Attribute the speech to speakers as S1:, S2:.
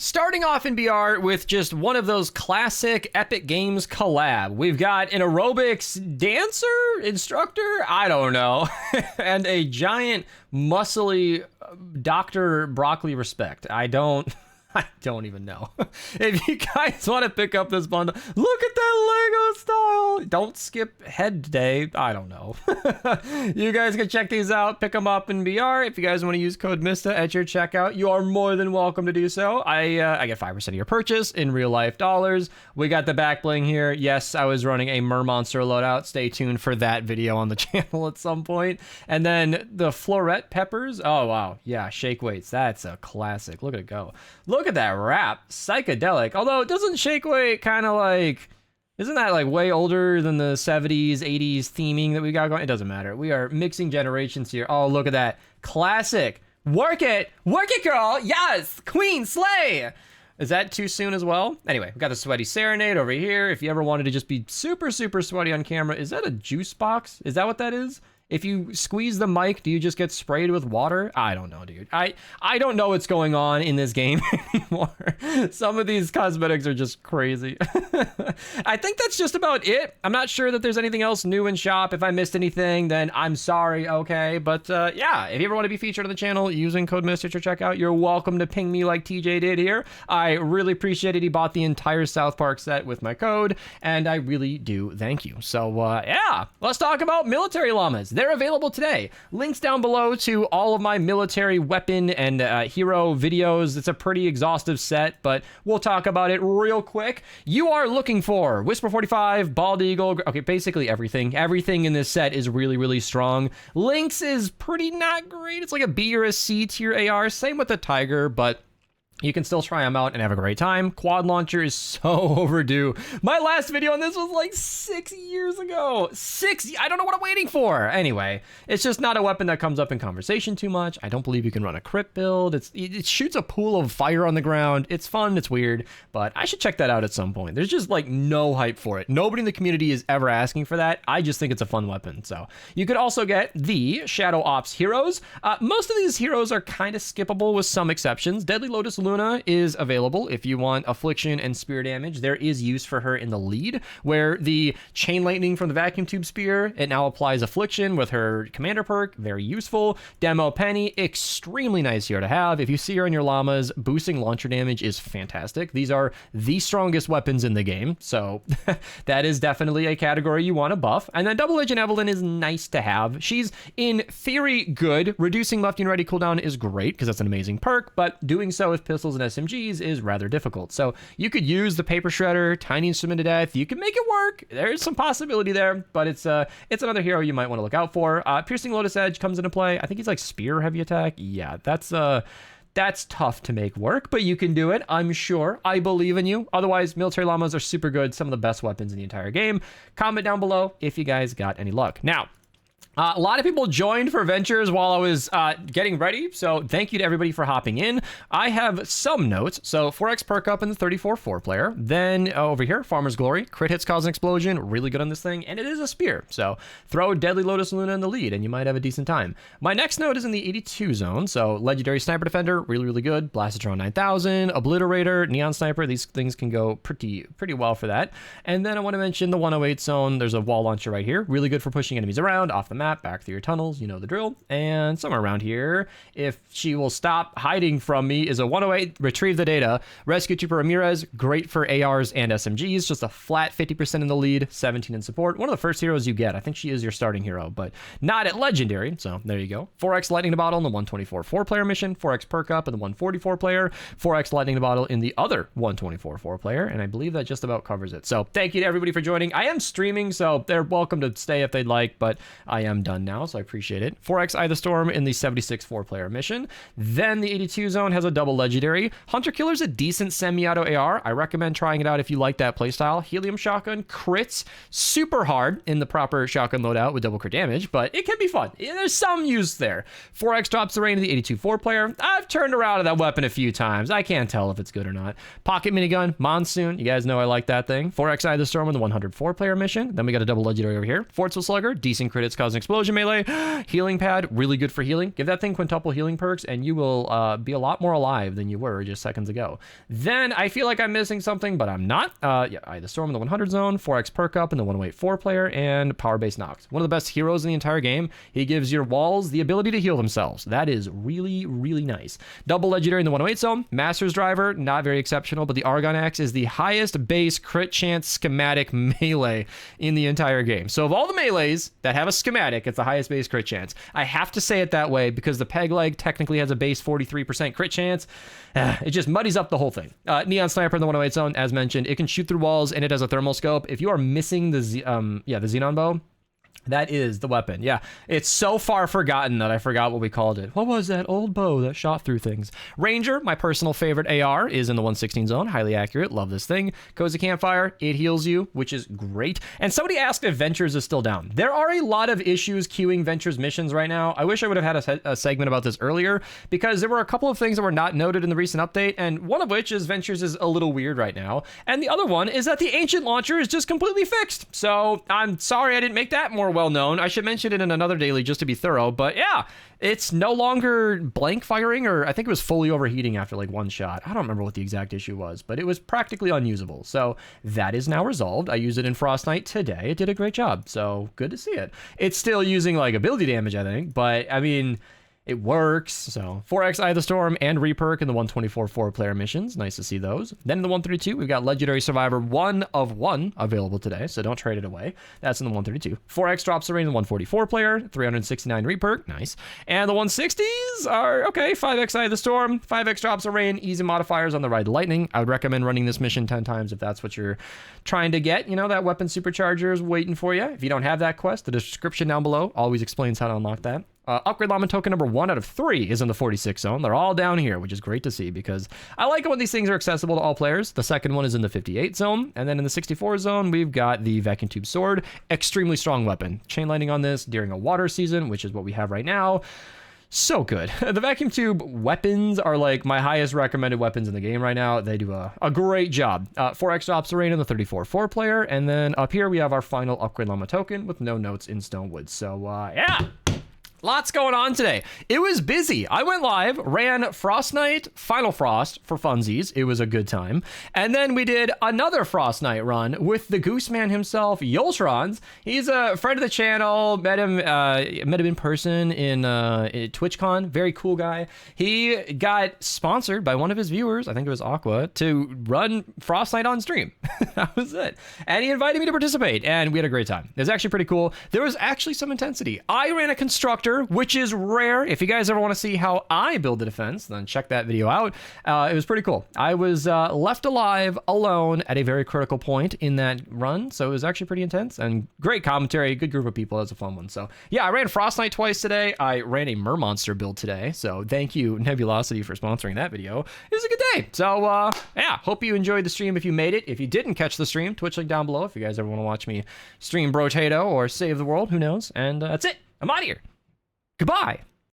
S1: Starting off in BR with just one of those classic Epic Games collab. We've got an aerobics dancer, instructor, I don't know, and a giant muscly Dr. Broccoli respect. I don't even know. If you guys want to pick up this bundle, look at that Lego style. Don't skip head day. I don't know. You guys can check these out, pick them up in BR. If you guys want to use code Mista at your checkout, you are more than welcome to do so. I get 5% of your purchase in real life dollars. We got the back bling here. Yes, I was running a Mermonster loadout. Stay tuned for that video on the channel at some point. And then the floret peppers. Oh, wow. Yeah, shake weights. That's a classic. Look at it go. Look at that wrap. Psychedelic. Although, doesn't shake weight kind of like... Isn't that like way older than the 70s, 80s theming that we got going? It doesn't matter. We are mixing generations here. Oh, look at that. Classic. Work it, girl. Yes, queen, slay. Is that too soon as well? Anyway, we got the sweaty serenade over here. If you ever wanted to just be super, super sweaty on camera, is that a juice box? Is that what that is? If you squeeze the mic, do you just get sprayed with water? I don't know, dude. I don't know what's going on in this game anymore. Some of these cosmetics are just crazy. I think that's just about it. I'm not sure that there's anything else new in shop. If I missed anything, then I'm sorry, okay? But yeah, if you ever want to be featured on the channel using code MISTA at your checkout, you're welcome to ping me like TJ did here. I really appreciate it. He bought the entire South Park set with my code, and I really do thank you. So yeah, let's talk about military llamas. They're available today. Links down below to all of my military weapon and hero videos. It's a pretty exhaustive set, but we'll talk about it real quick. You are looking for Whisper 45, Bald Eagle, okay, basically everything. Everything in this set is really, really strong. Lynx is pretty not great. It's like a B or a C tier AR. Same with the Tiger, but you can still try them out and have a great time. Quad launcher is so overdue. My last video on this was like 6 years ago. I don't know what I'm waiting for. Anyway, it's just not a weapon that comes up in conversation too much. I don't believe you can run a crit build. It shoots a pool of fire on the ground. It's fun, it's weird, but I should check that out at some point. There's just like no hype for it. Nobody in the community is ever asking for that. I just think it's a fun weapon. So you could also get the Shadow Ops heroes. Most of these heroes are kind of skippable with some exceptions. Deadly Lotus Luna is available if you want affliction and spear damage. There is use for her in the lead, where the chain lightning from the vacuum tube spear, it now applies affliction with her commander perk. Very useful. Demo Penny, extremely nice here to have. If you see her in your llamas, boosting launcher damage is fantastic. These are the strongest weapons in the game, so that is definitely a category you want to buff. And then Double Agent Evelyn is nice to have. She's in theory good. Reducing lefty and righty cooldown is great because that's an amazing perk, but doing so with pistols and SMGs is rather difficult. So you could use the Paper Shredder, Tiny Instrument to Death. You can make it work. There's some possibility there, but it's another hero you might want to look out for. Piercing Lotus Edge comes into play. I think he's like spear heavy attack. Yeah, that's tough to make work, but you can do it. I'm sure. I believe in you. Otherwise, military llamas are super good. Some of the best weapons in the entire game. Comment down below if you guys got any luck. Now, a lot of people joined for Ventures while I was getting ready, so thank you to everybody for hopping in. I have some notes. So 4x perk up in the 34 4-player. Then over here, Farmer's Glory. Crit hits cause an explosion. Really good on this thing, and it is a spear. So throw Deadly Lotus Luna in the lead, and you might have a decent time. My next note is in the 82 zone. So Legendary Sniper Defender, really, really good. Blastitron 9000, Obliterator, Neon Sniper. These things can go pretty well for that. And then I want to mention the 108 zone. There's a wall launcher right here. Really good for pushing enemies around off the map, back through your tunnels, you know the drill. And somewhere around here, if she will stop hiding from me, is a 108, retrieve the data. Rescue Trooper Ramirez, great for ARs and SMGs, just a flat 50% in the lead, 17 in support. One of the first heroes you get. I think she is your starting hero, but not at Legendary, so there you go. 4x Lightning the Bottle in the 124 4-player mission, 4x perk up in the 144 player, 4x Lightning the Bottle in the other 124 4-player, and I believe that just about covers it. So thank you to everybody for joining. I am streaming, so they're welcome to stay if they'd like, but I am done now, so I appreciate it. 4x Eye of the Storm in the 76 4-player mission. Then the 82 zone has a double legendary. Hunter Killer's a decent semi-auto AR. I recommend trying it out if you like that playstyle. Helium Shotgun crits super hard in the proper shotgun loadout with double crit damage, but it can be fun. There's some use there. 4x drops the range of the 82 4-player. I've turned around to that weapon a few times. I can't tell if it's good or not. Pocket Minigun, Monsoon. You guys know I like that thing. 4x Eye of the Storm in the 104 4-player mission. Then we got a double legendary over here. Fortsville Slugger, decent crits causing explosion melee. Healing pad, really good for healing. Give that thing quintuple healing perks and you will be a lot more alive than you were just seconds ago. Then I feel like I'm missing something, but I'm not. Yeah, Eye of the Storm in the 100 zone, 4x perk up in the 108 4-player, and power base Nox. One of the best heroes in the entire game. He gives your walls the ability to heal themselves. That is really, really nice. Double legendary in the 108 zone. Master's Driver, not very exceptional, but the Argon Axe is the highest base crit chance schematic melee in the entire game. So of all the melees that have a schematic, it's the highest base crit chance. I have to say it that way because the peg leg technically has a base 43% crit chance. It just muddies up the whole thing. Neon Sniper in the 108 zone, as mentioned, it can shoot through walls and it has a thermal scope. If you are missing the Xenon bow, that is the weapon. Yeah, it's so far forgotten that I forgot what we called it. What was that old bow that shot through things? Ranger, my personal favorite AR, is in the 116 zone. Highly accurate. Love this thing. Cozy Campfire, it heals you, which is great. And somebody asked if Ventures is still down. There are a lot of issues queuing Ventures missions right now. I wish I would have had a segment about this earlier because there were a couple of things that were not noted in the recent update, and one of which is Ventures is a little weird right now. And the other one is that the Ancient Launcher is just completely fixed. So I'm sorry I didn't make that more well known. I should mention it in another daily just to be thorough, but yeah, it's no longer blank firing, or I think it was fully overheating after like one shot. I don't remember what the exact issue was, but it was practically unusable. So that is now resolved. I used it in Frost Knight today. It did a great job. So good to see it. It's still using like ability damage, I think, but I mean, it works. So 4x Eye of the Storm and reperk in the 124 4-player missions. Nice to see those. Then in the 132, we've got Legendary Survivor 1 of 1 available today, so don't trade it away. That's in the 132. 4x drops the range in the 144 player, 369 reperk. Nice. And the 160s are okay. 5x Eye of the Storm, 5x drops a rain, easy modifiers on the Ride Lightning. I would recommend running this mission 10 times if that's what you're trying to get. You know, that weapon supercharger is waiting for you. If you don't have that quest, the description down below always explains how to unlock that. Upgrade Llama token number 1 out of 3 is in the 46 zone. They're all down here, which is great to see because I like it when these things are accessible to all players. The second one is in the 58 zone. And then in the 64 zone, we've got the Vacuum Tube Sword. Extremely strong weapon. Chain lightning on this during a water season, which is what we have right now. So good. The Vacuum Tube weapons are like my highest recommended weapons in the game right now. They do a great job. 4x drops the rain in the 34 4-player. And then up here, we have our final Upgrade Llama token with no notes in Stonewood. So yeah. Lots going on today. It was busy. I went live, ran Frost Knight, Final Frost for funsies. It was a good time. And then we did another Frost Knight run with the Gooseman himself, Yoltrons. He's a friend of the channel. Met him in person in TwitchCon. Very cool guy. He got sponsored by one of his viewers, I think it was Aqua, to run Frost Knight on stream. That was it. And he invited me to participate, and we had a great time. It was actually pretty cool. There was actually some intensity. I ran a constructor, which is rare. If you guys ever want to see how I build a defense, then check that video out. It was pretty cool. I was left alive alone at a very critical point in that run, so it was actually pretty intense and great commentary, good group of people. It was a fun one. So yeah, I ran Frost Knight twice today. I ran a Mermonster build today, so thank you Nebulosity for sponsoring that video. It was a good day. So yeah, hope you enjoyed the stream if you made it. If you didn't catch the stream, Twitch link down below if you guys ever want to watch me stream Brotato or save the world, who knows. And that's it. I'm out of here. Goodbye.